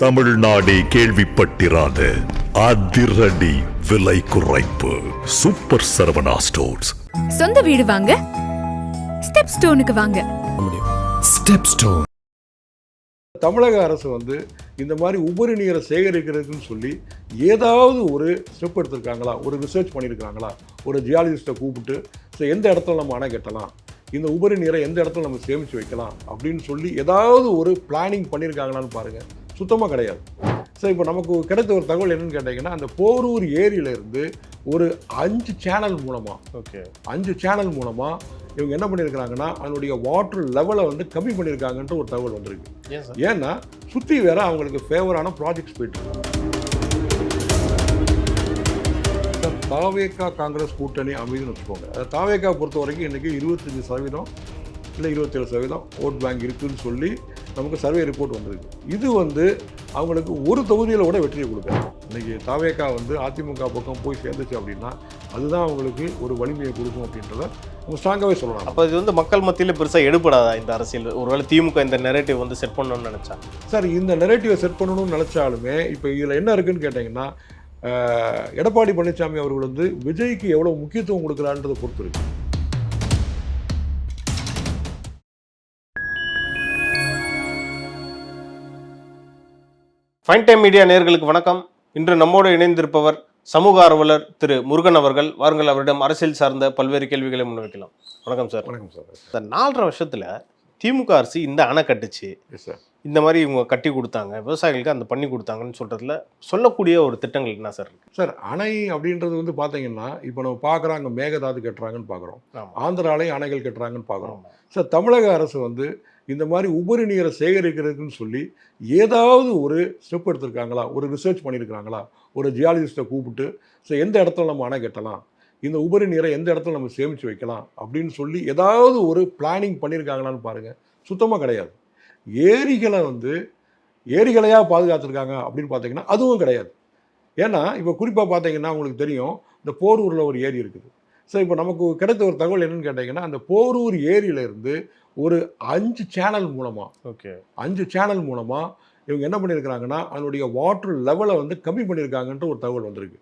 தமிழ்நாடே கேள்விப்பட்டிராத அதிரடி விலை குறைப்பு சூப்பர் சரவணா ஸ்டோர்ஸ். சொந்த வீடு வாங்க ஸ்டெப் ஸ்டோனுக்கு வாங்க. Step stone. தமிழக அரசு இந்த மாதிரி உபரி நீரை சேகரிக்கிறதுக்குன்னு சொல்லி ஏதாவது ஒரு ஸ்டெப் எடுத்திருக்காங்களா, ஒரு ரிசர்ச் பண்ணியிருக்காங்களா, ஒரு ஜியாலஜிஸ்ட்டை கூப்பிட்டு எந்த இடத்துல நம்ம அணை கட்டலாம், இந்த உபரி நீரை எந்த இடத்துல நம்ம சேமித்து வைக்கலாம் அப்படின்னு சொல்லி ஏதாவது ஒரு பிளானிங் பண்ணியிருக்காங்களான்னு பாருங்கள். சுத்தமாக கிடையாது. இப்போ நமக்கு கிடைத்த ஒரு தகவல் என்னன்னு கேட்டிங்கன்னா, அந்த போரூர் ஏரியிலேருந்து ஒரு 5 சேனல் மூலமாக 5 சேனல் மூலமாக இவங்க என்ன பண்ணியிருக்கிறாங்கன்னா அதனுடைய வாட்டர் லெவலை கம்மி பண்ணியிருக்காங்கன்ட்டு ஒரு தகவல் வந்திருக்கு. ஏன்னா சுற்றி வேற அவங்களுக்கு ஃபேவரான ப்ராஜெக்ட்ஸ் போயிட்டு தாவேகா காங்கிரஸ் கூட்டணி அமைதுன்னு வச்சுக்கோங்க. அதை தாவேகா பொறுத்த வரைக்கும் இன்றைக்கி 25% இல்லை 27% ஓட் பேங்க் இருக்குதுன்னு சொல்லி நமக்கு சர்வே ரிப்போர்ட் வந்திருக்கு. இது அவங்களுக்கு ஒரு தொகுதியில் கூட வெற்றியை கொடுக்காது. இன்றைக்கி தாவேகா அதிமுக பக்கம் போய் சேர்ந்துச்சு அப்படின்னா அதுதான் அவங்களுக்கு ஒரு வலிமையை கொடுக்கும் அப்படின்றத அவங்க ஸ்ட்ராங்காகவே சொல்லலாம். அப்போ இது மக்கள் மத்தியில் பெருசாக எடுபடாதா இந்த அரசியல்? ஒருவேளை திமுக இந்த நெரேட்டிவ் செட் பண்ணணும்னு நினச்சா? சார், இந்த நெரேட்டிவை செட் பண்ணணும்னு நினச்சாலுமே இப்போ இதில் என்ன இருக்குன்னு கேட்டிங்கன்னா, எடப்பாடி பழனிசாமி அவர்கள் விஜய்க்கு எவ்வளோ முக்கியத்துவம் கொடுக்குறான்றதை பொறுத்து இருக்கு. ஃபைன் டைம் மீடியா நேயர்களுக்கு வணக்கம். இன்று நம்மோடு இணைந்திருப்பவர் சமூக ஆர்வலர் திரு முருகன் அவர்கள். வாருங்கள், அவரிடம் அரசியல் சார்ந்த பல்வேறு கேள்விகளை முன்வைக்கலாம். வணக்கம் சார். வணக்கம் சார். இந்த 4.5 வருஷத்தில் திமுக அரசு இந்த அணை கட்டுச்சு, இந்த மாதிரி இவங்க கட்டி கொடுத்தாங்க, விவசாயிகளுக்கு அந்த பண்ணி கொடுத்தாங்கன்னு சொல்கிறதுல சொல்லக்கூடிய ஒரு திட்டங்கள் என்ன சார்? சார், அணை அப்படின்றது பார்த்தீங்கன்னா இப்போ நம்ம பார்க்குறோம், அங்கே மேகதாது கட்டுறாங்கன்னு பார்க்குறோம், ஆந்திராலையும் அணைகள் கட்டுறாங்கன்னு பார்க்குறோம். சார், தமிழக அரசு இந்த மாதிரி உபரி நீரை சேகரிக்கிறதுக்குன்னு சொல்லி ஏதாவது ஒரு ஸ்டெப் எடுத்திருக்காங்களா, ஒரு ரிசர்ச் பண்ணியிருக்காங்களா, ஒரு ஜியாலஜிஸ்ட்டை கூப்பிட்டு எந்த இடத்துல நம்ம அணை கட்டலாம், இந்த உபரி நீரை எந்த இடத்துல நம்ம சேமித்து வைக்கலாம் அப்படின்னு சொல்லி ஏதாவது ஒரு பிளானிங் பண்ணியிருக்காங்களான்னு பாருங்கள். சுத்தமாக கிடையாது. ஏரிகளை ஏரிகளையாக பாதுகாத்துருக்காங்க அப்படின்னு பார்த்தீங்கன்னா அதுவும் கிடையாது. ஏன்னா இப்போ குறிப்பாக பார்த்தீங்கன்னா உங்களுக்கு தெரியும், இந்த போரூரில் ஒரு ஏரி இருக்குது. ஸோ இப்போ நமக்கு கிடைத்த ஒரு தகவல் என்னன்னு கேட்டிங்கன்னா, அந்த போரூர் ஏரியிலேருந்து ஒரு 5 சேனல் மூலமாக 5 சேனல் மூலமாக இவங்க என்ன பண்ணியிருக்கிறாங்கன்னா அதனுடைய வாட்டர் லெவலை கம்மி பண்ணியிருக்காங்கன்ட்டு ஒரு தகவல் வந்திருக்கு.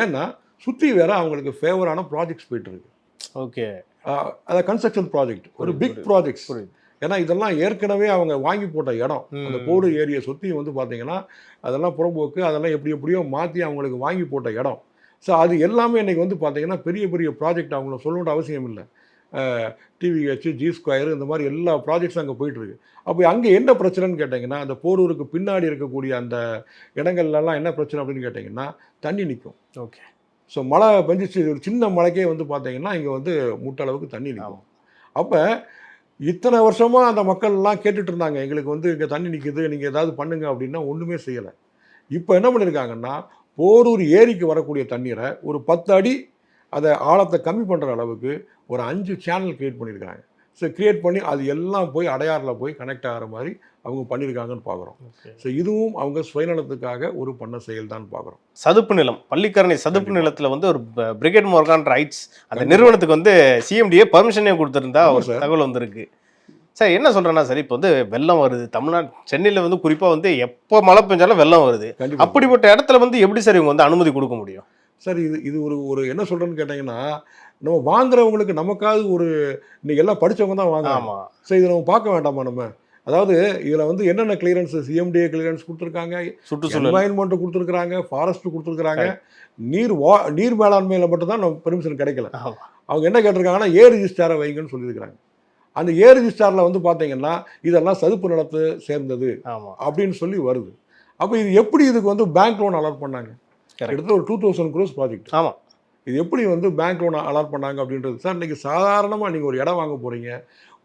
ஏன்னா சுற்றி வேற அவங்களுக்கு ஃபேவரான ப்ராஜெக்ட்ஸ் போயிட்டு இருக்கு. அதை கன்ஸ்ட்ரக்ஷன் ப்ராஜெக்ட், ஒரு பிக் ப்ராஜெக்ட்ஸ். ஏன்னா இதெல்லாம் ஏற்கனவே அவங்க வாங்கி போட்ட இடம். அந்த போரூர் ஏரியை சுற்றி பார்த்தீங்கன்னா அதெல்லாம் புறம்போக்கு, அதெல்லாம் எப்படியோ மாற்றி அவங்களுக்கு வாங்கி போட்ட இடம். ஸோ அது எல்லாமே இன்றைக்கி பார்த்தீங்கன்னா பெரிய பெரிய ப்ராஜெக்ட். அவங்கள சொல்லணுன்ற அவசியம் இல்லை. டிவிஹெச், G2 இந்த மாதிரி எல்லா ப்ராஜெக்ட்ஸும் அங்கே போயிட்டுருக்கு. அப்போ அங்கே என்ன பிரச்சனைன்னு கேட்டிங்கன்னா, அந்த போரூருக்கு பின்னாடி இருக்கக்கூடிய அந்த இடங்கள்லாம் என்ன பிரச்சனை அப்படின்னு கேட்டிங்கன்னா, தண்ணி நிற்கும். ஸோ மழை பெஞ்சிச்சு, ஒரு சின்ன மழைக்கே பார்த்தீங்கன்னா இங்கே முட்டளவுக்கு தண்ணி நிற்கும். அப்போ இத்தனை வருஷமாக அந்த மக்கள்லாம் கேட்டுட்டு இருந்தாங்க, எங்களுக்கு இங்கே தண்ணி நிற்குது, நீங்கள் ஏதாவது பண்ணுங்க அப்படின்னா ஒன்றுமே செய்யலை. இப்போ என்ன பண்ணியிருக்காங்கன்னா, போரூர் ஏரிக்கு வரக்கூடிய தண்ணீரை ஒரு 10 அடி அதை ஆழத்தை கம்மி பண்ணுற அளவுக்கு ஒரு 5 சேனல் க்ரியேட் பண்ணியிருக்காங்க. ஸோ க்ரியேட் பண்ணி அது எல்லாம் போய் அடையாறில் போய் கனெக்ட் ஆகிற மாதிரி அவங்க பண்ணியிருக்காங்கன்னு பார்க்குறோம். ஸோ இதுவும் அவங்க சுயநலத்துக்காக ஒரு பண்ண செயல் தான் பார்க்குறோம். சதுப்பு நிலம், பள்ளிக்கரணை சதுப்பு நிலத்தில் ஒரு பிரிகேட் மோர்கான் ரைட்ஸ் அந்த நிறுவனத்துக்கு சிஎம்டிஏ பர்மிஷனே கொடுத்துருந்தா ஒரு தகவல் வந்திருக்கு. சார், என்ன சொல்கிறேன்னா சார், இப்போ வெள்ளம் வருது தமிழ்நாடு, சென்னையில் குறிப்பாக எப்போ மழை பெஞ்சாலும் வெள்ளம் வருது. அப்படிப்பட்ட இடத்துல எப்படி சார் இவங்க அனுமதி கொடுக்க முடியும்? சார், இது ஒரு என்ன சொல்கிறேன்னு கேட்டிங்கன்னா, நம்ம வாங்குறவங்களுக்கு நமக்காவது ஒரு இன்றைக்கி எல்லாம் படித்தவங்க தான் வாங்கலாம். ஸோ இதை நம்ம பார்க்க வேண்டாமா நம்ம? அதாவது இதில் என்னென்ன கிளியரன்ஸ், சிஎம்டிஏ கிளியரன்ஸ் கொடுத்துருக்காங்க, சுற்றுச்சூழல் என்வாயன்மெண்ட்டு கொடுத்துருக்குறாங்க, ஃபாரஸ்ட்டு கொடுத்துருக்குறாங்க, நீர் மேலாண்மையில் மட்டும்தான் நம்ம பெர்மிஷன் கிடைக்கல. அவங்க என்ன கேட்டிருக்காங்கன்னா ஏ ரிஜிஸ்டாரை வைங்கன்னு சொல்லியிருக்கிறாங்க. அந்த ஏ ரிஜிஸ்டாரில் பார்த்தீங்கன்னா இதெல்லாம் சதுப்பு நிலத்தை சேர்ந்தது அப்படின்னு சொல்லி வருது. அப்போ இது எப்படி இதுக்கு பேங்க் லோன் அலாட் பண்ணாங்க? கிட்டத்தட்ட ஒரு 2000 crores ப்ராஜெக்ட். ஆமாம். இது எப்படி பேங்க் லோன் அலாட் பண்ணாங்க அப்படின்றது. சார், இன்றைக்கி சாதாரணமாக நீங்கள் ஒரு இடம் வாங்க போகிறீங்க,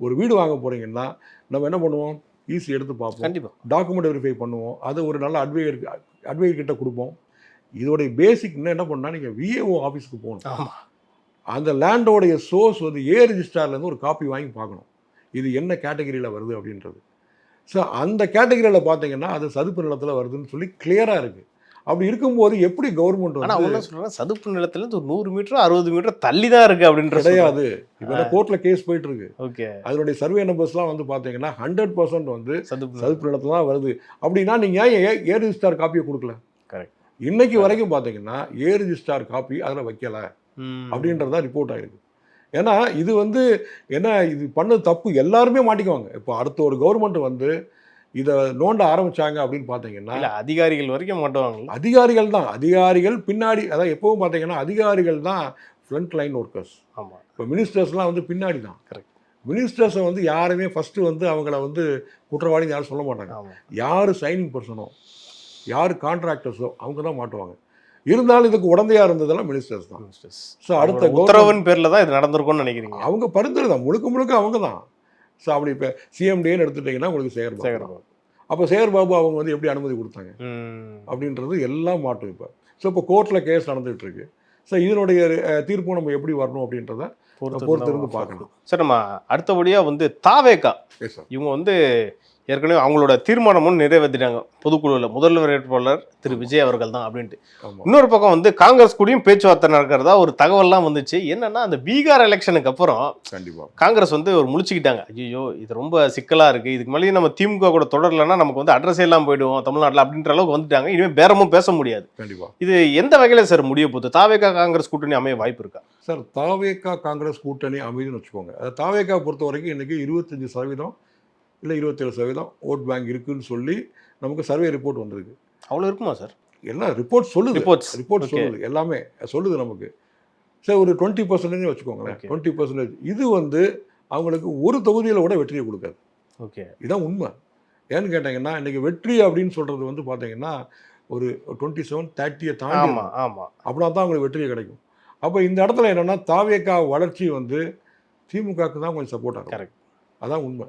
ஒரு வீடு வாங்க போகிறீங்கன்னா நம்ம என்ன பண்ணுவோம்? ஈஸி எடுத்து பார்ப்போம், கண்டிப்பாக டாக்குமெண்ட் வெரிஃபை பண்ணுவோம், அது ஒரு நல்ல அட்வைசர் கிட்ட கொடுப்போம். இதோடைய பேசிக் என்ன பண்ணால் நீங்கள் விஏஓ ஆஃபீஸுக்கு போகணும். அந்த லேண்டோடைய சோர்ஸ் ஏ ரிஜிஸ்டார்லேருந்து ஒரு காப்பி வாங்கி பார்க்கணும், இது என்ன கேட்டகரியில் வருது அப்படின்றது. ஸோ அந்த கேட்டகரியில் பார்த்தீங்கன்னா அது சதுப்பு நிலத்தில் வருதுன்னு சொல்லி கிளியராக இருக்குது. அப்படி இருக்கும்போது எப்படி கவர்மெண்ட் ஆனா வந்து அவங்க என்ன சொல்றாங்க, சதுப்பு நிலத்துல இருந்து ஒரு 100 மீட்டர் 60 மீட்டர் தள்ளி தான் இருக்கு அப்படின்ற கிடையாது. இப்போ கோர்ட்ல கேஸ் போயிட்டு இருக்கு. ஓகே, அதனுடைய சர்வே நம்பர்ஸ்லாம் வந்து பாத்தீங்கன்னா 100% வந்து சதுப்பு சதுப்பு நிலத்துல தான் வருது. அப்படின்னா நீங்க ஏன் ஏ ரிஜிஸ்டார் காப்பியை கொடுக்கல? கரெக்ட். இன்னைக்கு வரைக்கும் பாத்தீங்கன்னா ஏ ரிஜிஸ்டார் காப்பி அதுல வைக்கல அப்படின்றதா ரிப்போர்ட் ஆயிருக்கு. ஏன்னா இது வந்து என்ன, இது பண்ண தப்பு எல்லாருமே மாட்டிக்குவாங்க. இப்போ அடுத்த ஒரு கவர்மெண்ட் வந்து இதை நோண்ட ஆரம்பிச்சாங்க அப்படின்னு பார்த்தீங்கன்னா அதிகாரிகள் வரைக்கும் மாட்டுவாங்க. அதிகாரிகள் பின்னாடி, அதான் எப்பவும் பார்த்தீங்கன்னா அதிகாரிகள் தான் ஃப்ரண்ட் லைன் ஒர்க்கர்ஸ். ஆமாம். இப்போ மினிஸ்டர்ஸ்லாம் வந்து பின்னாடி தான். கரெக்ட். மினிஸ்டர்ஸை வந்து யாருமே ஃபஸ்ட்டு வந்து அவங்கள வந்து குற்றவாளின்னு யாரும் சொல்ல மாட்டாங்க. யார் சைனிங் பர்சனோ யார் கான்ட்ராக்டர்ஸோ அவங்க தான் மாட்டுவாங்க. இருந்தாலும் இதுக்கு உடந்தையா இருந்ததெல்லாம் மினிஸ்டர்ஸ் தான். ஸோ அடுத்த உத்தரவின் பேர்ல தான் இது நடந்திருக்கும்னு நினைக்கிறீங்க? அவங்க பரிந்துரை தான், முழுக்க அவங்க தான். ஸோ அப்படி இப்போ சிஎம்டின்னு எடுத்துட்டிங்கன்னா உங்களுக்கு சேகர் பாபு. அப்போ சேகர் பாபு அவங்க வந்து எப்படி அனுமதி கொடுத்தாங்க அப்படின்றது எல்லாம் மாட்டும் இப்போ. ஸோ இப்போ கோர்ட்டில் கேஸ் நடந்துகிட்டு இருக்கு. ஸோ இதனுடைய தீர்ப்பு நம்ம எப்படி வரணும் அப்படின்றத பொறுத்து இருந்து பார்க்கணும். சார், நம்ம அடுத்தபடியாக வந்து தாவேகா இவங்க வந்து ஏற்கனவே அவங்களோட தீர்மானமும் நிறைவேற்றிட்டாங்க பொதுக்குழுவில். முதல்வர் வேட்பாளர் திரு விஜய் அவர்கள் தான் அப்படின்ட்டு. இன்னொரு பக்கம் வந்து காங்கிரஸ் கூடயும் பேச்சுவார்த்தை நடக்கிறதா ஒரு தகவல்லாம் வந்துச்சு. என்னன்னா, அந்த பீகார் எலெக்ஷனுக்கு அப்புறம் கண்டிப்பாக காங்கிரஸ் வந்து ஒரு முழிச்சுக்கிட்டாங்க. ஐயோ இது ரொம்ப சிக்கலா இருக்கு, இதுக்கு மேலேயும் நம்ம திமுக கூட தொடரலன்னா நமக்கு வந்து அட்ரஸ் எல்லாம் போயிடுவோம் தமிழ்நாட்டில் அப்படின்ற அளவுக்கு வந்துட்டாங்க. இனிமேல் பேரமும் பேச முடியாது. கண்டிப்பாக இது எந்த வகையில சார் முடிய போகுது? தாவேகா காங்கிரஸ் கூட்டணி அமைய வாய்ப்பு இருக்கா சார்? தாவேகா காங்கிரஸ் கூட்டணி அமைதுன்னு வச்சுக்கோங்க. தாவேகா பொறுத்த வரைக்கும் இன்னைக்கு 25% இல்லை 27% ஓட் பேங்க் இருக்குன்னு சொல்லி நமக்கு சர்வே ரிப்போர்ட் வந்திருக்கு. அவ்வளோ இருக்குமா சார்? எல்லாம் ரிப்போர்ட் சொல்லுது. ரிப்போர்ட் சொல்லுது, எல்லாமே சொல்லுது நமக்கு. சரி, ஒரு 20% வச்சுக்கோங்களேன். 20% இது வந்து அவங்களுக்கு ஒரு தொகுதியில் கூட வெற்றியை கொடுக்காது. ஓகே, இதுதான் உண்மை. ஏன்னு கேட்டிங்கன்னா இன்னைக்கு வெற்றி அப்படின்னு சொல்றது வந்து பார்த்தீங்கன்னா ஒரு 27-30 தாண்டி அப்படின்னா தான் அவங்களுக்கு வெற்றியை கிடைக்கும். அப்போ இந்த இடத்துல என்னன்னா தாவேகா வளர்ச்சி வந்து திமுகவுக்கு தான் கொஞ்சம் சப்போர்ட் ஆகும். கரெக்ட், அதான் உண்மை.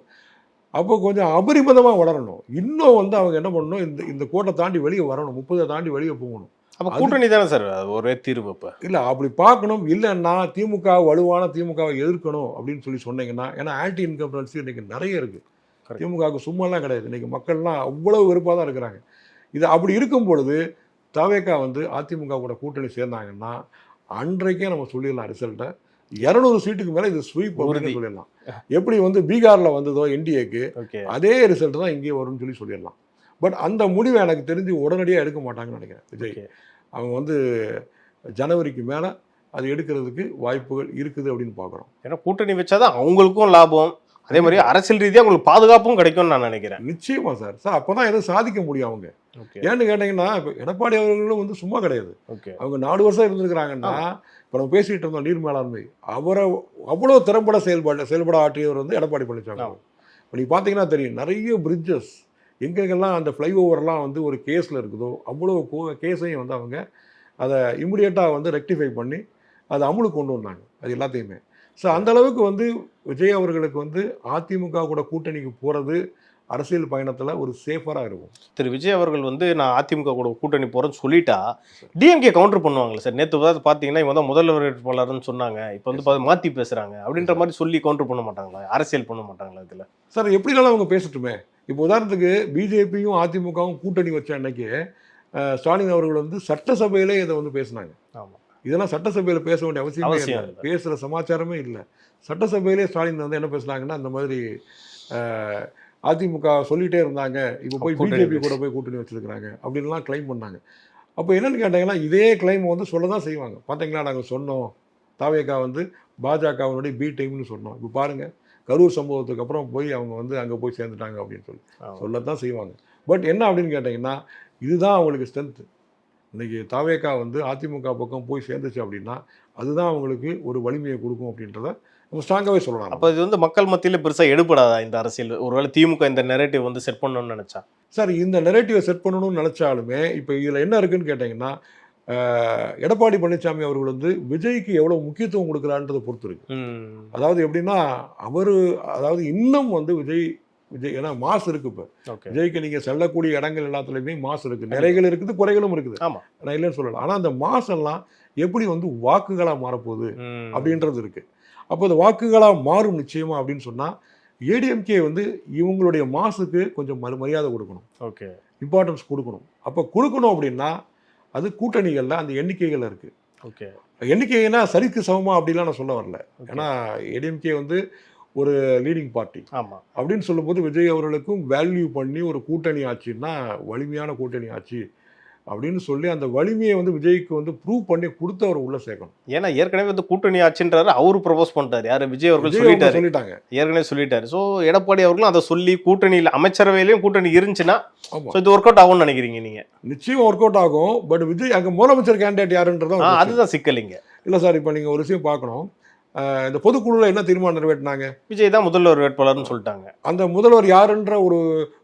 அப்போ கொஞ்சம் அபரிமிதமாக வளரணும். இன்னும் வந்து அவங்க என்ன பண்ணணும், இந்த கோட்டை தாண்டி வெளியே வரணும், 30 தாண்டி வெளியே போகணும். அப்போ கூட்டணி தானே சார் ஒரே தீர்வு? இப்போ இல்லை அப்படி பார்க்கணும். இல்லைன்னா திமுக வலுவான திமுகவை எதிர்க்கணும் அப்படின்னு சொல்லி சொன்னீங்கன்னா, ஏன்னா ஆன்டி இன்கம்பரன்சி இன்னைக்கு நிறைய இருக்குது. திமுகவுக்கு சும்மாலாம் கிடையாது. இன்னைக்கு மக்கள்லாம் அவ்வளவு வெறுப்பாக தான் இருக்கிறாங்க. இது அப்படி இருக்கும் பொழுது தாவேகா வந்து அதிமுக கூட கூட்டணி சேர்ந்தாங்கன்னா அன்றைக்கே நம்ம சொல்லிடலாம் ரிசல்ட்டை. 200 சீட்டுக்கு மேலே இது ஸ்வீப் அப்படின்னு சொல்லிடலாம். எப்படி வந்து பீகாரில் வந்ததோ என்டிஏக்கு அதே ரிசல்ட் தான் இங்கே வரும்னு சொல்லி சொல்லிடலாம். பட் அந்த முடிவை எனக்கு தெரிஞ்சு உடனடியாக எடுக்க மாட்டாங்கன்னு நினைக்கிறேன் விஜய். அவங்க வந்து ஜனவரிக்கு மேலே அது எடுக்கிறதுக்கு வாய்ப்புகள் இருக்குது அப்படின்னு பார்க்குறோம். ஏன்னா கூட்டணி வச்சாதான் அவங்களுக்கும் லாபம், அதே மாதிரி அரசியல் ரீதியாக உங்களுக்கு பாதுகாப்பும் கிடைக்கும்னு நான் நினைக்கிறேன். நிச்சயமா சார். அப்போ தான் எதுவும் சாதிக்க முடியும் அவங்க. ஏன்னு கேட்டிங்கன்னா இப்போ எடப்பாடி அவர்களும் வந்து சும்மா கிடையாது. அவங்க 4 வருஷம் இருந்திருக்கிறாங்கன்னா, இப்போ நம்ம பேசிகிட்டு இருந்தோம் நீர் மேலாண்மை, அவரை அவ்வளோ திறம்பட செயல்பட ஆற்றியவர் வந்து எடப்பாடி பழனிசாமி. இப்போ நீங்கள் பார்த்தீங்கன்னா தெரியும், நிறைய பிரிட்ஜஸ் எங்கெங்கெல்லாம் அந்த ஃப்ளைஓவர்லாம் வந்து ஒரு கேஸில் இருக்குதோ அவ்வளோ கேஸையும் வந்து அவங்க அதை இமிடியேட்டாக வந்து ரெக்டிஃபை பண்ணி அதை அமுலுக்கு கொண்டு வந்தாங்க. அது எல்லாத்தையுமே. ஸோ அந்த அளவுக்கு வந்து விஜய் அவர்களுக்கு வந்து அதிமுக கூட கூட்டணிக்கு போகிறது அரசியல் பயணத்தில் ஒரு சேஃபராக இருக்கும். திரு விஜய் அவர்கள் வந்து நான் அதிமுக கூட கூட்டணி போகிறேன்னு சொல்லிட்டா டிஎம்கே கவுண்டர் பண்ணுவாங்களே சார்? நேற்று பார்த்தீங்கன்னா இவங்க தான் முதல்வர் வேட்பாளர்னு சொன்னாங்க, இப்போ வந்து மாற்றி பேசுகிறாங்க அப்படின்ற மாதிரி சொல்லி கவுண்டர் பண்ண மாட்டாங்களா? அரசியல் பண்ண மாட்டாங்களா இதில்? சார் எப்படினாலும் அவங்க பேசட்டுமே. இப்போ உதாரணத்துக்கு பிஜேபியும் அதிமுகவும் கூட்டணி வச்ச அன்னைக்கு ஸ்டாலின் அவர்கள் வந்து சட்டசபையிலே இதை வந்து பேசினாங்க. ஆமாம், இதெல்லாம் சட்டசபையில் பேச வேண்டிய அவசியமே இல்லை, பேசுகிற சமாச்சாரமே இல்லை. சட்டசபையிலே ஸ்டாலின் வந்து என்ன பேசுனாங்கன்னா, இந்த மாதிரி அதிமுக சொல்லிகிட்டே இருந்தாங்க, இப்போ போய் பிஜேபி கூட போய் கூட்டணி வச்சுருக்கிறாங்க அப்படின்லாம் கிளைம் பண்ணாங்க. அப்போ என்னென்னு கேட்டாங்கன்னா, இதே கிளைம் வந்து சொல்ல தான் செய்வாங்க. பார்த்தீங்களா, நாங்கள் சொன்னோம் தாவேகா வந்து பாஜகவினுடைய பி டைம்னு சொன்னோம், இப்போ பாருங்கள் கரூர் சம்பவத்துக்கு அப்புறம் போய் அவங்க வந்து அங்கே போய் சேர்ந்துட்டாங்க அப்படின்னு சொல்லத்தான் செய்வாங்க. பட் என்ன அப்படின்னு கேட்டிங்கன்னா, இதுதான் அவங்களுக்கு ஸ்ட்ரென்த்து. இன்றைக்கி தாவேகா வந்து அதிமுக பக்கம் போய் சேர்ந்துச்சு அப்படின்னா அதுதான் அவங்களுக்கு ஒரு வலிமையை கொடுக்கும் அப்படின்றத நம்ம ஸ்ட்ராங்காகவே சொல்லலாம். அப்போ இது வந்து மக்கள் மத்தியில் பெருசாக எடுபடாதா இந்த அரசியல்? ஒருவேளை திமுக இந்த நெரேட்டிவ் வந்து செட் பண்ணணும்னு நினச்சா? சார், இந்த நெரேட்டிவை செட் பண்ணணும்னு நினச்சாலுமே இப்போ இதில் என்ன இருக்குன்னு கேட்டிங்கன்னா, எடப்பாடி பழனிசாமி அவர்கள் வந்து விஜய்க்கு எவ்வளோ முக்கியத்துவம் கொடுக்குறான்றதை பொறுத்து இருக்கு. அதாவது எப்படின்னா அதாவது இன்னும் வந்து விஜய் ஏன்னா மாசு இருக்கு. இப்போ விஜய்க்கு நீங்கள் செல்லக்கூடிய இடங்கள் எல்லாத்துலேயுமே மாசு இருக்குது, நிறைகள் இருக்குது, குறைகளும் இருக்குது. நான் இல்லைன்னு சொல்லலாம். ஆனால் அந்த மாசெல்லாம் எப்படி வந்து வாக்குகளாக மாறப்போகுது அப்படின்றது இருக்குது. அப்போ அந்த வாக்குகளாக மாறும் நிச்சயமா அப்படின்னு சொன்னால் ஏடிஎம்கே வந்து இவங்களுடைய மாசுக்கு கொஞ்சம் மரியாதை கொடுக்கணும், இம்பார்ட்டன்ஸ் கொடுக்கணும். அப்போ கொடுக்கணும் அப்படின்னா அது கூட்டணிகளில் அந்த எண்ணிக்கைகள் இருக்குது. ஓகே, எண்ணிக்கைனா சரிக்கு சமமா அப்படிலாம் நான் சொல்ல வரல. ஏன்னா ஏடிஎம்கே வந்து ஒரு லீடிங் பார்ட்டி. ஆமாம், அப்படின்னு சொல்லும்போது விஜய் அவர்களுக்கும் வேல்யூ பண்ணி ஒரு கூட்டணி ஆட்சின்னா வலிமையான கூட்டணி ஆட்சி அப்படின்னு சொல்லி அந்த வலிமையை வந்து விஜய்க்கு வந்து ப்ரூவ் பண்ணி கொடுத்து அவர் உள்ள சேர்க்கணும். ஏன்னா ஏற்கனவே வந்து கூட்டணி ஆச்சுன்றாரு, அவரு ப்ரொபோஸ் பண்ணிட்டாரு. யாரு? விஜய் அவர்கள் விஜய் அவங்க சொல்லிட்டாரு, சொல்லிட்டாங்க. ஏற்கனவே சொல்லிட்டாரு. ஸோ எடப்பாடி அவர்களும் அதை சொல்லி கூட்டணியில் அமைச்சரவையிலையும் கூட்டணி இருந்துச்சுன்னா ஆமா, ஸோ இது ஒர்க் அவுட் ஆகும்னு நினைக்கிறீங்க நீங்க? நிச்சயம் ஒர்க் அவுட் ஆகும். பட் விஜய் அங்கே முதலமைச்சர் கேண்டிடேட் யாருன்றதும் அதுதான் சிக்கலிங்க. இல்லை சார். இப்போ நீங்கள் ஒரு விஷயம் பார்க்கணும். இந்த பொதுக்குழுவில் என்ன தீர்மானம் நிறைவேற்றினாங்க? விஜய் தான் முதல்வர் வேட்பாளர்னு சொல்லிட்டாங்க. அந்த முதல்வர் யாருன்ற ஒரு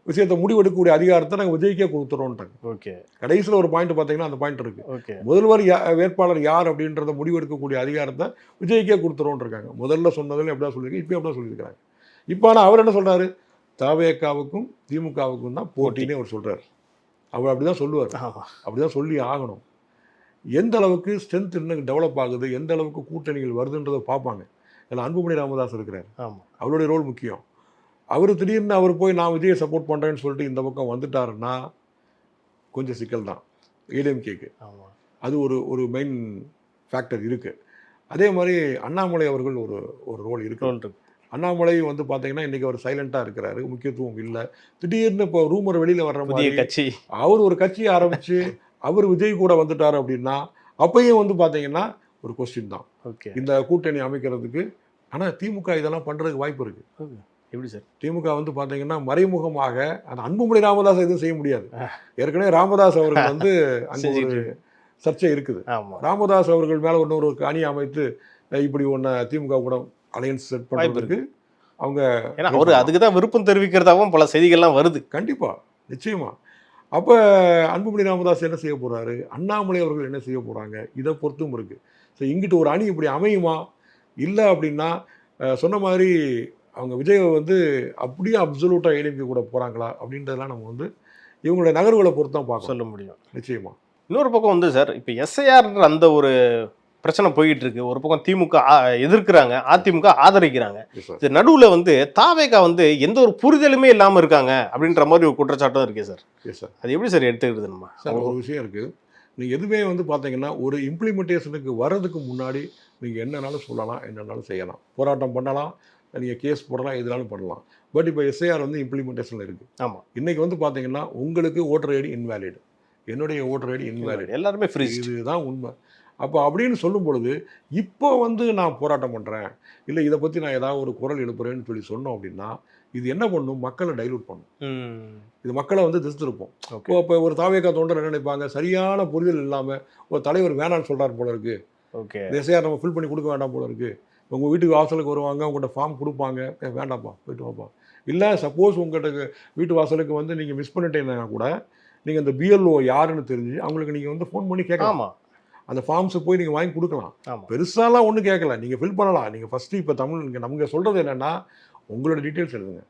விஷயத்தை முடிவெடுக்கக்கூடிய அதிகாரத்தை நாங்கள் விஜய்க்கே கொடுத்துறோம்ட்டாங்க. ஓகே, கடைசியில் ஒரு பாயிண்ட் பார்த்தீங்கன்னா அந்த பாயிண்ட் இருக்கு. ஓகே, முதல்வர் வேட்பாளர் யார் அப்படின்றத முடிவெடுக்கக்கூடிய அதிகாரத்தை விஜய்க்கே கொடுத்துறோம்னு இருக்காங்க. முதல்ல சொன்னதில் எப்படியா சொல்லியிருக்காங்க, இப்போ எப்படியா சொல்லியிருக்காங்க. இப்போ ஆனால் அவர் என்ன சொல்றாரு? தவேகாவுக்கும் திமுகவுக்கும் தான் போட்டினே அவர் சொல்றாரு. அவர் அப்படிதான் சொல்லுவார். அப்படிதான் சொல்லி ஆகணும். எந்த அளவுக்கு ஸ்ட்ரென்த் இன்னும் டெவலப் ஆகுது, எந்த அளவுக்கு கூட்டணிகள் வருதுன்றதை பார்ப்பாங்க. இல்லை அன்புமணி ராமதாஸ் இருக்கிறார், அவருடைய ரோல் முக்கியம். அவர் திடீர்னு அவர் போய் நான் விஜயை சப்போர்ட் பண்ணுறேன்னு சொல்லிட்டு இந்த பக்கம் வந்துட்டாருன்னா கொஞ்சம் சிக்கல் தான் ஏடிஎம்கேக்கு. அது ஒரு மெயின் ஃபேக்டர் இருக்குது. அதே மாதிரி அண்ணாமலை அவர்கள் ஒரு ரோல் இருக்கு. அண்ணாமலை வந்து பார்த்தீங்கன்னா இன்றைக்கி அவர் சைலண்ட்டாக இருக்கிறாரு, முக்கியத்துவம் இல்லை. திடீர்னு இப்போ ரூமர் வெளியில் வர்ற மாதிரி கட்சி அவர் ஒரு கட்சியை ஆரம்பித்து அவர் விஜய் கூட வந்துட்டார் அப்படின்னா அப்பயும் வந்து பார்த்தீங்கன்னா ஒரு கொஸ்டின் தான் இந்த கூட்டணி அமைக்கிறதுக்கு. ஆனால் திமுக இதெல்லாம் பண்ணுறதுக்கு வாய்ப்பு இருக்குது. எப்படி சார்? திமுக வந்து பார்த்தீங்கன்னா மறைமுகமாக அந்த அன்புமணி ராமதாஸ் எதுவும் செய்ய முடியாது. ஏற்கனவே ராமதாஸ் அவர்கள் வந்து அங்கே ஒரு சர்ச்சை இருக்குது. ராமதாஸ் அவர்கள் மேலே இன்னொரு அணி அமைத்து இப்படி ஒன்று திமுக கூட அலையன்ஸ் செட் பண்ணுறதுக்கு அவங்க அவர் அதுக்கு தான் விருப்பம் தெரிவிக்கிறதாகவும் பல செய்திகள்லாம் வருது. கண்டிப்பாக, நிச்சயமாக. அப்போ அன்புமணி ராமதாஸ் என்ன செய்ய போகிறாரு, அண்ணாமலை அவர்கள் என்ன செய்ய போகிறாங்க, இதை பொறுத்தும் இருக்குது. ஸோ இங்கிட்டு ஒரு அணி இப்படி அமையுமா, இல்லை அப்படின்னா சொன்ன மாதிரி அவங்க விஜய் வந்து அப்படியே அப்சல்யூட்டாக ஏடிஎம்கே கூட போகிறாங்களா அப்படின்றதெல்லாம் நம்ம வந்து இவங்களுடைய நகர்வுகளை பொறுத்து தான் பார்க்க சொல்ல முடியும். நிச்சயமாக. இன்னொரு பக்கம் வந்து சார், இப்போ எஸ்ஐஆர்ன்ற அந்த ஒரு பிரச்சனை போயிட்டு இருக்கு. ஒரு பக்கம் திமுக எதிர்க்கிறாங்க, அதிமுக ஆதரிக்கிறாங்க. இது நடுவில் வந்து தாவேகா வந்து எந்த ஒரு புரிதலுமே இல்லாமல் இருக்காங்க அப்படின்ற மாதிரி ஒரு குற்றச்சாட்டும் இருக்கு சார். சார் அது எப்படி சார் எடுத்துக்கிறது? நம்ம சார் ஒரு விஷயம் இருக்குது. நீங்கள் எதுவுமே வந்து பார்த்தீங்கன்னா ஒரு இம்ப்ளிமெண்டேஷனுக்கு வர்றதுக்கு முன்னாடி நீங்கள் என்னன்னாலும் சொல்லலாம், என்னன்னாலும் செய்யலாம், போராட்டம் பண்ணலாம், நீங்கள் கேஸ் போடலாம், எதுனாலும் பண்ணலாம். பட் இப்போ எஸ்ஐஆர் வந்து இம்ப்ளிமெண்டேஷனில் இருக்குது. ஆமாம், இன்றைக்கி வந்து பார்த்தீங்கன்னா உங்களுக்கு ஓட்டர் ஐடி இன்வேலிட், என்னுடைய ஓட்டர் ஐடி இன்வேலிட், எல்லாருமே ஃப்ரீ. இதுதான் உண்மை. அப்போ அப்படின்னு சொல்லும் பொழுது இப்போ வந்து நான் போராட்டம் பண்ணுறேன், இல்லை இதை பற்றி நான் ஏதாவது ஒரு குரல் எழுப்புறேன்னு சொல்லி சொன்னோம் அப்படின்னா இது என்ன பண்ணும், மக்களை டைலூட் பண்ணும். இது மக்களை வந்து திசைத்திருப்போம். இப்போ ஒரு தாவேகா தொண்டர் என்ன நினைப்பாங்க, சரியான புரிதல் இல்லாமல் ஒரு தலைவர் வேணான்னு சொல்கிறார் போல இருக்குது, எஸ்ஐஆர் நம்ம ஃபில் பண்ணி கொடுக்க வேண்டாம் போல இருக்குது. உங்கள் வீட்டுக்கு வாசலுக்கு வருவாங்க, உங்கள்கிட்ட ஃபார்ம் கொடுப்பாங்க, வேண்டாம்ப்பா போயிட்டு வாப்பா. இல்லை சப்போஸ் உங்கள்கிட்ட வீட்டு வாசலுக்கு வந்து நீங்கள் மிஸ் பண்ணிட்டீங்கன்னா கூட நீங்கள் இந்த பிஎல்ஓ யாருன்னு தெரிஞ்சு அவங்களுக்கு நீங்கள் வந்து ஃபோன் பண்ணி கேட்கலாம். அந்த ஃபார்ம்ஸை போய் நீங்கள் வாங்கி கொடுக்கலாம். பெருசாலாம் ஒன்றும் கேட்கல, நீங்கள் ஃபில் பண்ணலாம். நீங்கள் ஃபஸ்ட்டு இப்போ நமக்கு சொல்கிறது என்னென்னா உங்களோட டீட்டெயில்ஸ் எழுதுங்க.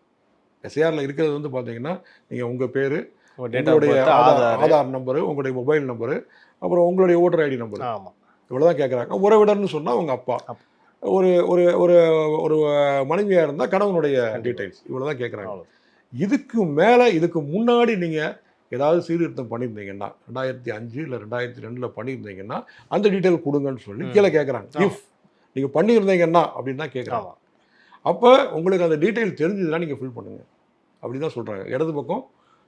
எஸ்ஐஆரில் இருக்கிறது வந்து பார்த்தீங்கன்னா நீங்கள் உங்கள் பேர், உங்களுடைய ஆதார் நம்பரு, உங்களுடைய மொபைல் நம்பரு, அப்புறம் உங்களுடைய ஓட்டர் ஐடி நம்பரு, இவ்வளோ தான் கேட்குறாங்க. உறவிடர்னு சொன்னால் உங்கள் அப்பா, ஒரு ஒரு ஒரு ஒரு மனைவியாக இருந்தால் கணவனுடைய டீட்டெயில்ஸ், இவ்வளோ தான் கேட்குறாங்க. இதுக்கு மேலே இதுக்கு முன்னாடி நீங்கள் ஏதாவது சீர்திருத்தம் பண்ணியிருந்தீங்கன்னா 2005 இல்லை 2002 பண்ணியிருந்தீங்கன்னா அந்த டீட்டெயில் கொடுங்கன்னு சொல்லி கீழே கேட்குறாங்க. இஃப் நீங்கள் பண்ணியிருந்தீங்கன்னா அப்படின்னு தான் கேட்குறாங்க. அப்போ உங்களுக்கு அந்த டீட்டெயில் தெரிஞ்சதுன்னா நீங்கள் ஃபில் பண்ணுங்கள் அப்படி தான் சொல்கிறாங்க. இடது பக்கம்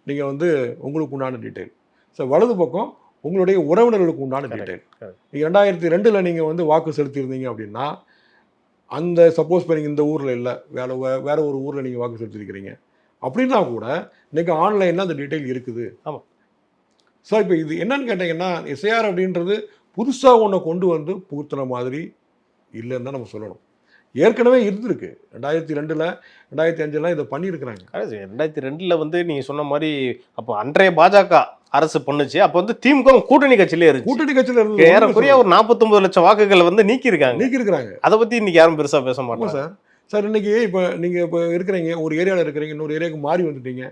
நீங்கள் வந்து உங்களுக்கு உண்டான டீட்டெயில், ஸோ வலது பக்கம் உங்களுடைய உறவினர்களுக்கு உண்டான டீட்டெயில். நீங்கள் 2002 நீங்கள் வந்து வாக்கு செலுத்தியிருந்தீங்க அப்படின்னா அந்த சப்போஸ் இப்போ நீங்கள் இந்த ஊரில் இல்லை, வேற ஒரு ஊரில் நீங்கள் வாக்கு செலுத்திருக்கிறீங்க அப்படின்னா கூட இன்றைக்கி ஆன்லைனில் அந்த டீட்டெயில் இருக்குது. ஆமாம். ஸோ இப்போ இது என்னன்னு கேட்டிங்கன்னா எஸ்ஐஆர் அப்படின்றது புதுசாக ஒன்றை கொண்டு வந்து புகுத்துன மாதிரி இல்லைன்னு தான் நம்ம சொல்லணும். ஏற்கனவே இருந்திருக்கு. 2002 2005 இதை பண்ணியிருக்கிறாங்க. 2002 வந்து நீங்கள் சொன்ன மாதிரி அப்போ அன்றைய பாஜக அரசு பண்ணுச்சு. அப்போ வந்து திமுக கூட்டணி கட்சியிலே இருக்கு. கூட்டணி கட்சியில் இருந்து ஏறக்குறைய ஒரு 49 லட்சம் வாக்குகளை வந்து நீக்கியிருக்காங்க. அதை பற்றி இன்னைக்கு யாரும் பெருசாக பேச மாட்டாங்க சார். இன்னைக்கு இப்போ நீங்கள் இப்போ இருக்கிறீங்க, ஒரு ஏரியாவில் இருக்கிறீங்க, இன்னொரு ஏரியாவுக்கு மாறி வந்துட்டீங்க,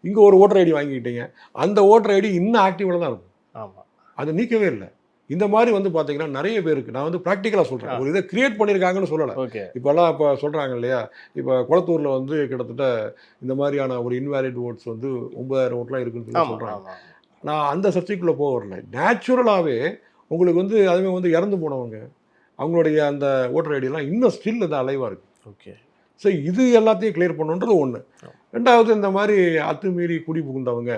இங்கே ஒரு ஓட்டர் ஐடி வாங்கிக்கிட்டீங்க, அந்த ஓட்டர் ஐடி இன்னும் ஆக்டிவில் தான் இருக்கும். ஆமாம், அதை நீக்கவே இல்லை. இந்த மாதிரி வந்து பார்த்தீங்கன்னா நிறைய பேருக்கு நான் வந்து ப்ராக்டிக்கலாக சொல்கிறேன், ஒரு இதை கிரியேட் பண்ணியிருக்காங்கன்னு சொல்லலை. இப்போல்லாம் இப்போ சொல்கிறாங்க இல்லையா, இப்போ குளத்தூரில் வந்து கிட்டத்தட்ட இந்த மாதிரியான ஒரு இன்வேலிட் ஓட்ஸ் வந்து 9000 ஓட்லாம் இருக்குன்னு சொல்லி சொல்கிறாங்க. நான் அந்த சர்ச்சைக்குள்ளே போக வரல. நேச்சுரலாகவே உங்களுக்கு வந்து அதுவே வந்து இறந்து போனவங்க அவங்களுடைய அந்த ஓட்டர் ஐடியெல்லாம் இன்னும் ஸ்டில் அது அலைவாக இருக்குது. ஓகே. ஸோ இது எல்லாத்தையும் கிளியர் பண்ணுன்றது ஒன்று. ரெண்டாவது, இந்த மாதிரி அத்துமீறி குடி புகுந்தவங்க,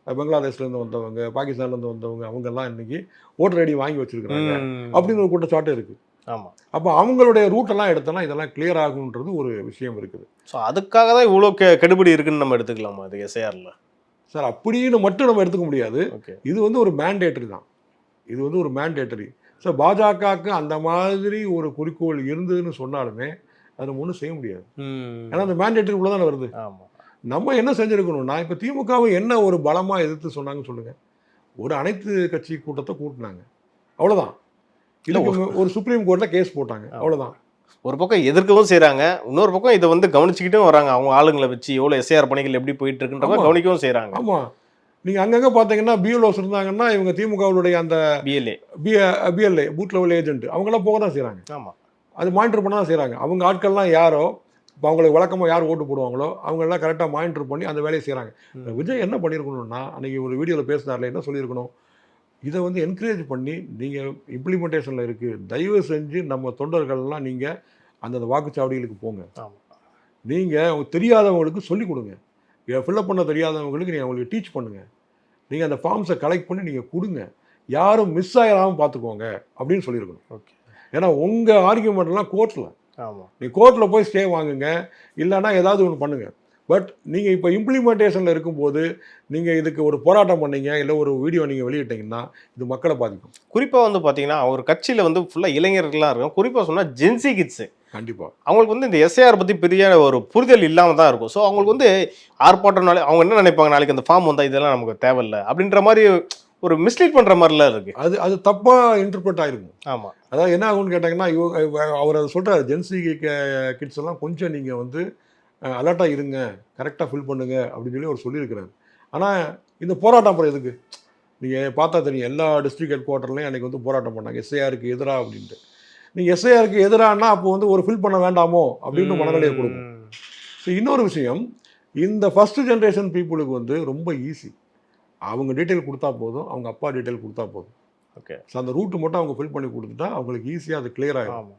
பங்களாதேஷ்லேருந்து வந்தவங்க, பாகிஸ்தான்லேருந்து வந்தவங்க, அவங்கெல்லாம் இன்னைக்கு ஓட்டர் ஐடி வாங்கி வச்சிருக்கிறாங்க அப்படின்னு ஒரு குற்றச்சாட்டு இருக்குது. ஆமாம். அப்போ அவங்களுடைய ரூட்டெல்லாம் எடுத்தோன்னா இதெல்லாம் கிளியர் ஆகுன்றது ஒரு விஷயம் இருக்குது. ஸோ அதுக்காக தான் இவ்வளோ கெடுபிடி இருக்குன்னு நம்ம எடுத்துக்கலாமா அது எஸ்ஐஆரில்? சார், அப்படின்னு மட்டும் நம்ம எடுத்துக்க முடியாது. ஓகே. இது வந்து ஒரு மேண்டேட்டரி தான். இது வந்து ஒரு மேண்டேட்டரி. ஸோ பாஜகவுக்கு அந்த மாதிரி ஒரு குறிக்கோள் இருந்ததுன்னு சொன்னாலுமே அதை நம்ம ஒன்றும் செய்ய முடியாது. ஏன்னா அந்த மேண்டேட்டரி உள்ள தானே வருது. ஆமாம். நம்ம என்ன செஞ்சுருக்கணும்னா, இப்போ திமுகவை என்ன ஒரு பலமாக எதிர்த்து சொன்னாங்கன்னு சொல்லுங்கள். ஒரு அனைத்து கட்சி கூட்டத்தை கூட்டினாங்க, அவ்வளோதான். இதுக்கு ஒரு சுப்ரீம் கோர்ட்டில் கேஸ் போட்டாங்க, அவ்வளோதான். ஒரு பக்கம் எதிர்க்கவும் செய்கிறாங்க, இன்னொரு பக்கம் இதை வந்து கவனிச்சுக்கிட்டும் வராங்க. அவங்க ஆளுங்களை வச்சு எவ்வளோ எஸ்ஐஆர் பணிகள் எப்படி போயிட்டு இருக்குன்றத கவனிக்கவும் செய்கிறாங்க. ஆமாம், நீங்கள் அங்கங்கே பார்த்தீங்கன்னா பிஎல்ஓஸ் இருந்தாங்கன்னா இவங்க திமுகவுடைய அந்த பிஎல்ஏ பூத் லெவல் ஏஜென்ட் அவங்களாம் போக தான் செய்கிறாங்க. ஆமாம், அது மானிட்டர் பண்ண தான் செய்கிறாங்க. அவங்க ஆட்கள்லாம் யாரோ, இப்போ அவங்களுக்கு வழக்கமாக யார் ஓட்டு போடுவாங்களோ அவங்களெல்லாம் கரெக்டாக மானிட்டர் பண்ணி அந்த வேலையை செய்கிறாங்க. விஜய் என்ன பண்ணியிருக்கணும்னா, அன்றைக்கி ஒரு வீடியோவில் பேசினார்ல, என்ன சொல்லியிருக்கணும், இதை வந்து என்கரேஜ் பண்ணி நீங்கள் இம்ப்ளிமெண்டேஷனில் இருக்குது, தயவு செஞ்சு நம்ம தொண்டர்கள்லாம் நீங்கள் அந்தந்த வாக்குச்சாவடிகளுக்கு போங்க, நீங்கள் அவங்க தெரியாதவங்களுக்கு சொல்லிக் கொடுங்க, ஃபில்லப் பண்ண தெரியாதவங்களுக்கு நீங்கள் அவங்களுக்கு டீச் பண்ணுங்கள், நீங்கள் அந்த ஃபார்ம்ஸை கலெக்ட் பண்ணி நீங்கள் கொடுங்க, யாரும் மிஸ் ஆகிடாமல் பார்த்துக்கோங்க அப்படின்னு சொல்லியிருக்கணும். ஓகே. ஏன்னா உங்கள் ஆர்கியூமெண்ட்லாம் கோர்ட்டில், ஆமாம், நீ கோர்ட்டில் போய் ஸ்டே வாங்குங்க, இல்லைன்னா ஏதாவது ஒன்று பண்ணுங்கள். பட் நீங்கள் இப்போ இம்ப்ளிமெண்டேஷனில் இருக்கும்போது நீங்கள் இதுக்கு ஒரு போராட்டம் பண்ணீங்க, இல்லை ஒரு வீடியோ நீங்கள் வெளியிட்டீங்கன்னா இது மக்களை பாதிக்கும். குறிப்பாக வந்து பார்த்தீங்கன்னா ஒரு கட்சியில் வந்து ஃபுல்லாக இளைஞர்கள்லாம் இருக்கும். குறிப்பாக சொன்னால் ஜென்சி கிட்ஸு கண்டிப்பாக அவங்களுக்கு வந்து இந்த எஸ்ஐஆர் பற்றி பெரிய ஒரு புரிதல் இல்லாமல் தான் இருக்கும். ஸோ அவங்களுக்கு வந்து ஆர்ப்பாட்டம்னாலே அவங்க என்ன நினைப்பாங்க, நாளைக்கு அந்த ஃபார்ம் வந்தால் இதெல்லாம் நமக்கு தேவையில்லை அப்படின்ற மாதிரி ஒரு மிஸ்லீட் பண்ணுற மாதிரிலாம் இருக்குது. அது தப்பாக இன்டர்பிரட் ஆகிருக்கும். ஆமாம். அதாவது என்ன ஆகும்னு கேட்டாங்கன்னா, அவர் அதை சொல்கிறார், ஜென்சி கிட்ஸ் எல்லாம் கொஞ்சம் நீங்கள் வந்து அலர்ட்டாக இருங்க, கரெக்டாக ஃபில் பண்ணுங்க அப்படின்னு சொல்லி அவர் சொல்லியிருக்கிறார். ஆனால் இந்த போராட்டம் அப்புறம் எதுக்கு? நீங்கள் பார்த்தா தெரியும், எல்லா டிஸ்ட்ரிக்ட் ஹெட் குவார்ட்டர்லையும் அன்றைக்கி வந்து போராட்டம் பண்ணாங்க எஸ்ஐஆருக்கு எதிராக அப்படின்ட்டு. நீங்கள் எஸ்ஐஆருக்கு எதிரானா அப்போ வந்து ஒரு ஃபில் பண்ண வேண்டாமோ அப்படின்னு மனநிலையை கொடுக்கும். ஸோ இன்னொரு விஷயம், இந்த ஃபஸ்ட்டு ஜென்ரேஷன் பீப்புளுக்கு வந்து ரொம்ப ஈஸி, அவங்க டீட்டெயில் கொடுத்தா போதும், அவங்க அப்பா டீட்டெயில் கொடுத்தா போதும். ஓகே. ஸோ அந்த ரூட்டு மட்டும் அவங்க ஃபில் பண்ணி கொடுத்துட்டா அவங்களுக்கு ஈஸியாக அது கிளியர் ஆகிடும்.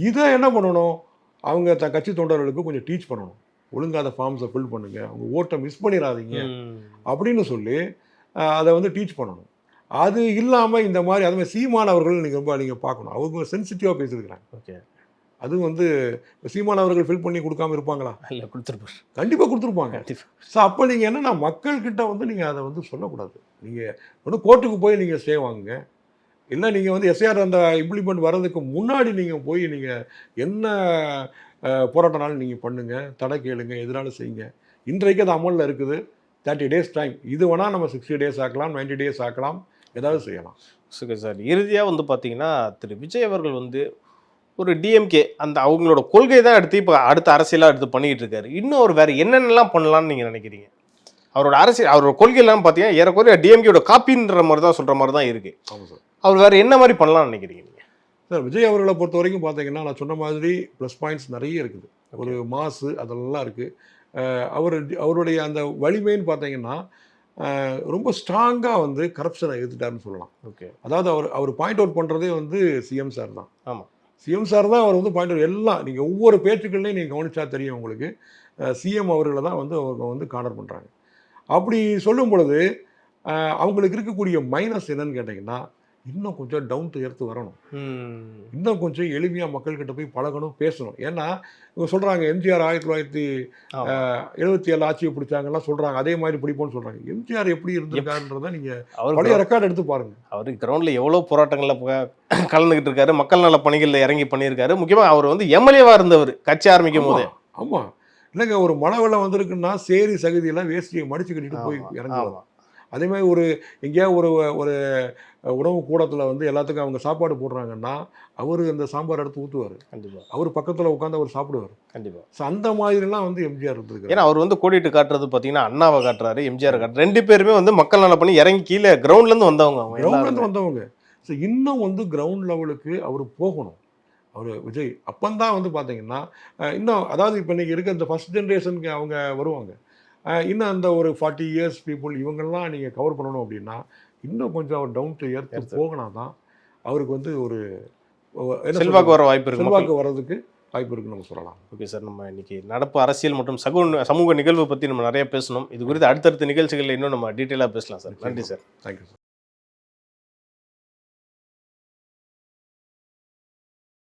இதை என்ன பண்ணணும், அவங்க கட்சி தொண்டர்களுக்கு கொஞ்சம் டீச் பண்ணணும், ஒழுங்காக அந்த ஃபார்ம்ஸை ஃபில் பண்ணுங்கள், அவங்க ஓட்டை மிஸ் பண்ணிடாதீங்க அப்படின்னு சொல்லி அதை வந்து டீச் பண்ணணும். அது இல்லாமல் இந்த மாதிரி அதுமாதிரி சீமான் அவர்கள் நீங்கள் பார்க்கணும், அவங்க சென்சிட்டிவாக பேசியிருக்கிறாங்க. ஓகே. அது வந்து சீமான் அவர்கள் ஃபில் பண்ணி கொடுக்காம இருப்பாங்களா? இல்லை, கொடுத்துருப்பாங்க, கண்டிப்பாக கொடுத்துருப்பாங்க. ஸோ அப்போ நீங்கள் என்னென்னா மக்கள்கிட்ட வந்து நீங்கள் அதை வந்து சொல்லக்கூடாது. நீங்கள் ஒன்று கோர்ட்டுக்கு போய் நீங்கள் ஸ்டே வாங்குங்க, இல்லை நீங்கள் வந்து எஸ்ஐஆர் அந்த இம்ப்ளிமெண்ட் வர்றதுக்கு முன்னாடி நீங்கள் போய் நீங்கள் என்ன போராட்டம்னாலும் நீங்கள் பண்ணுங்கள், தடை கேளுங்க, எதுனாலும் செய்யுங்க. இன்றைக்கு அது அமலில் இருக்குது, 30 days டைம். இது வேணால் நம்ம 60 days ஆக்கலாம், 90 days ஆக்கலாம், ஏதாவது செய்யலாம். சரி சார், இறுதியாக வந்து பார்த்தீங்கன்னா திரு விஜய் அவர்கள் வந்து ஒரு டிஎம்கே அந்த அவங்களோட கொள்கை தான் எடுத்து இப்போ அடுத்த அரசியலாக எடுத்து பண்ணிக்கிட்டு இருக்காரு. இன்னும் அவர் வேறு என்னென்னலாம் பண்ணலான்னு நீங்கள் நினைக்கிறீங்க? அவரோட அரசியல், அவரோட கொள்கையெல்லாம் பார்த்தீங்கன்னா ஏறக்குறைய டிஎம்கேயோட காப்பின்ற மாதிரி தான் சொல்கிற மாதிரி தான் இருக்குது. ஆமாம் சார். அவர் வேறு என்ன மாதிரி பண்ணலாம்னு நினைக்கிறீங்க நீங்கள்? சார், விஜய் அவர்களை பொறுத்த வரைக்கும் பார்த்தீங்கன்னா நான் சொன்ன மாதிரி ப்ளஸ் பாயிண்ட்ஸ் நிறைய இருக்குது. ஒரு மாசு அதெல்லாம் இருக்குது. அவருடைய அந்த வலிமைன்னு பார்த்தீங்கன்னா ரொம்ப ஸ்ட்ராங்காக வந்து கரப்ஷனை எதிர்த்துட்டாருன்னு சொல்லலாம். ஓகே. அதாவது அவர் பாயிண்ட் அவுட் பண்ணுறதே வந்து சிஎம் சார் தான். ஆமாம், சிஎம் சார் தான் அவர் வந்து பாயிண்ட் அவுட், எல்லாம் நீங்கள் ஒவ்வொரு பேச்சுக்கள்லையும் நீங்கள் கவனிச்சா தெரியும் உங்களுக்கு, சிஎம் அவர்களை தான் வந்து அவங்க வந்து கார்னர் பண்ணுறாங்க. அப்படி சொல்லும் பொழுது அவங்களுக்கு இருக்கக்கூடிய மைனஸ் என்னன்னு கேட்டிங்கன்னா, இன்னும் கொஞ்சம் டவுன் டு எர்த் வரணும், இன்னும் கொஞ்சம் எளிமையாக மக்கள்கிட்ட போய் பழகணும், பேசணும். ஏன்னா இவங்க சொல்கிறாங்க எம்ஜிஆர் 1977 ஆட்சியை பிடிச்சாங்கலாம் சொல்கிறாங்க, அதே மாதிரி பிடிப்போம்னு சொல்கிறாங்க. எம்ஜிஆர் எப்படி இருந்திருக்காருன்றதை நீங்கள் பழைய ரெக்கார்டு எடுத்து பாருங்கள். அவர் கிரவுண்டில் எவ்வளோ போராட்டங்களில் கலந்துக்கிட்டு இருக்காரு, மக்கள் நல பணிகளில் இறங்கி பண்ணியிருக்காரு. முக்கியமாக அவர் வந்து எம்எல்ஏவாக இருந்தவர் கட்சி ஆரம்பிக்கும் போது. ஆமாம், இல்லைங்க, ஒரு மழை வெள்ளம் வந்திருக்குன்னா சேரி சகதியெல்லாம் வேஷ்டியை மடிச்சு கட்டிட்டு போய் இறங்குவாங்க. அதே மாதிரி ஒரு எங்கேயாவது ஒரு உணவு கூடத்தில் வந்து எல்லாத்துக்கும் அவங்க சாப்பாடு போடுறாங்கன்னா அவர் அந்த சாம்பார் எடுத்து ஊற்றுவார். கண்டிப்பாக அவர் பக்கத்தில் உட்காந்து அவர் சாப்பிடுவார். கண்டிப்பாக. ஸோ அந்த மாதிரிலாம் வந்து எம்ஜிஆர் இருந்திருக்கு. ஏன்னா அவர் வந்து கோடிட்டு காட்டுறது பார்த்தீங்கன்னா அண்ணாவை காட்டுறாரு, எம்ஜிஆர் காட்டுறாரு. ரெண்டு பேருமே வந்து மக்கள் நல பண்ணி இறங்கி கீழே கிரவுண்ட்லேருந்து வந்தவங்க. ஸோ இன்னும் வந்து கிரவுண்ட் லெவலுக்கு அவர் போகணும். அவர் விஜய் அப்பந்தான் வந்து பார்த்தீங்கன்னா இன்னும், அதாவது இப்போ இன்றைக்கி இருக்க இந்த ஃபஸ்ட் ஜென்ரேஷனுக்கு அவங்க வருவாங்க, இன்னும் அந்த ஒரு 40 இயர்ஸ் பீப்புள் இவங்கெல்லாம் நீங்கள் கவர் பண்ணணும் அப்படின்னா இன்னும் கொஞ்சம் அவர் டவுன் டு எர்த் போகினா தான் அவருக்கு வந்து ஒரு செல்வாக்கு வர வாய்ப்பு இருக்கு, செல்வாக்கு வர்றதுக்கு வாய்ப்பு இருக்குன்னு நம்ம சொல்லலாம். ஓகே சார், நம்ம இன்னைக்கு நடப்பு அரசியல் மற்றும் சமூக நிகழ்வு பற்றி நம்ம நிறைய பேசணும். இது குறித்து அடுத்தடுத்த நிகழ்ச்சிகளில் இன்னும் நம்ம டீட்டெயிலாக பேசலாம் சார். நன்றி சார். Thank you sir.